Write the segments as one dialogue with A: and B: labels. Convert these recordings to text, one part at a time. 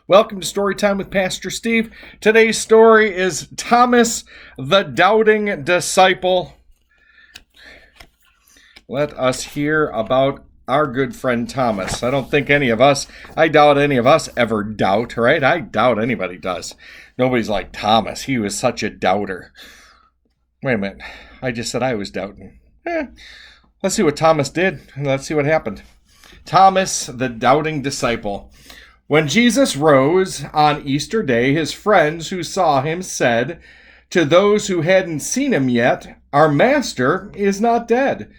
A: Welcome to Storytime with Pastor Steve. Today's story is Thomas the Doubting Disciple. Let us hear about our good friend Thomas. I doubt any of us ever doubt, right? I doubt anybody does. Nobody's like Thomas. He was such a doubter. Wait a minute. I just said I was doubting. Let's see what Thomas did, and let's see what happened. Thomas the Doubting Disciple. When Jesus rose on Easter Day, his friends who saw him said to those who hadn't seen him yet, "Our master is not dead."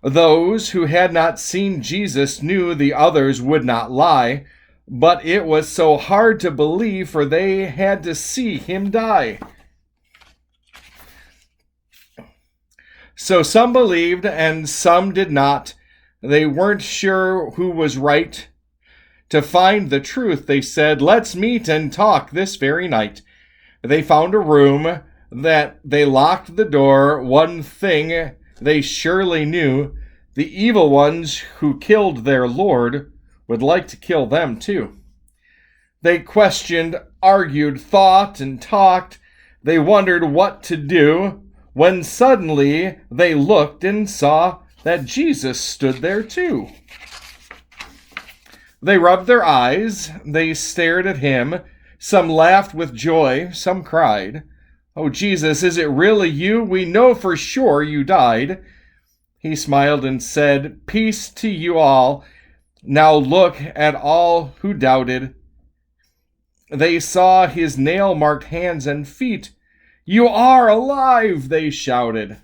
A: Those who had not seen Jesus knew the others would not lie, but it was so hard to believe, for they had to see him die. So some believed and some did not. They weren't sure who was right. To find the truth, they said, "Let's meet and talk this very night." They found a room that they locked the door. One thing they surely knew: the evil ones who killed their Lord would like to kill them too. They questioned, argued, thought, and talked. They wondered what to do, when suddenly they looked and saw that Jesus stood there too. They rubbed their eyes, they stared at him. Some laughed with joy, some cried, "Oh, Jesus, is it really you? We know for sure you died." He smiled and said, "Peace to you all. Now look at all who doubted." They saw his nail-marked hands and feet. "You are alive!" they shouted.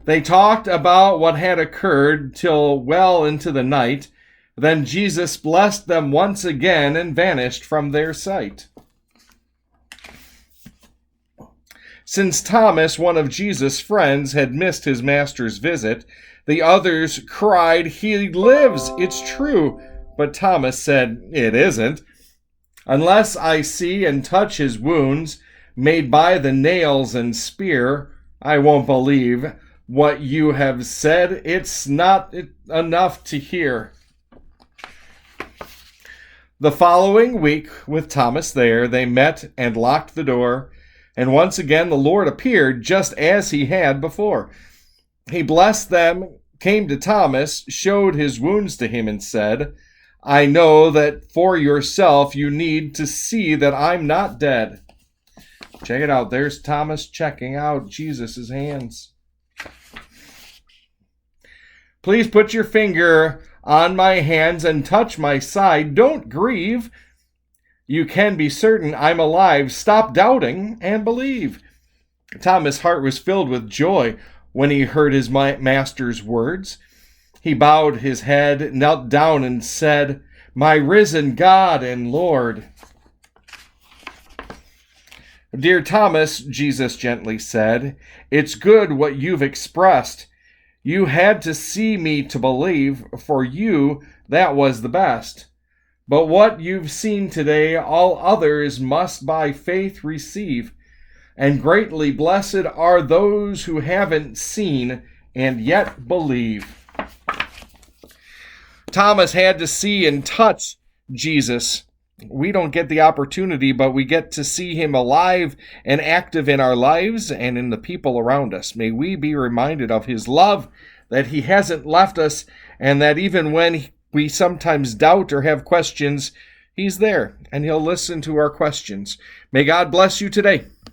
A: They talked about what had occurred till well into the night. Then Jesus blessed them once again and vanished from their sight. Since Thomas, one of Jesus' friends, had missed his master's visit, the others cried, "He lives, it's true." But Thomas said, "It isn't. Unless I see and touch his wounds, made by the nails and spear, I won't believe. What you have said, it's not enough to hear." The following week, with Thomas there, they met and locked the door, and once again the Lord appeared just as he had before. He blessed them, came to Thomas, showed his wounds to him, and said, "I know that for yourself you need to see that I'm not dead." Check it out. There's Thomas checking out Jesus' hands. "Please put your finger on my hands and touch my side. Don't grieve. You can be certain I'm alive. Stop doubting and believe." Thomas' heart was filled with joy when he heard his master's words. He bowed his head, knelt down, and said, "My risen God and Lord." "Dear Thomas," Jesus gently said, "it's good what you've expressed. You had to see me to believe. For you, that was the best. But what you've seen today, all others must by faith receive. And greatly blessed are those who haven't seen and yet believe." Thomas had to see and touch Jesus. We don't get the opportunity, but we get to see him alive and active in our lives and in the people around us. May we be reminded of his love, that he hasn't left us, and that even when we sometimes doubt or have questions, he's there and he'll listen to our questions. May God bless you today.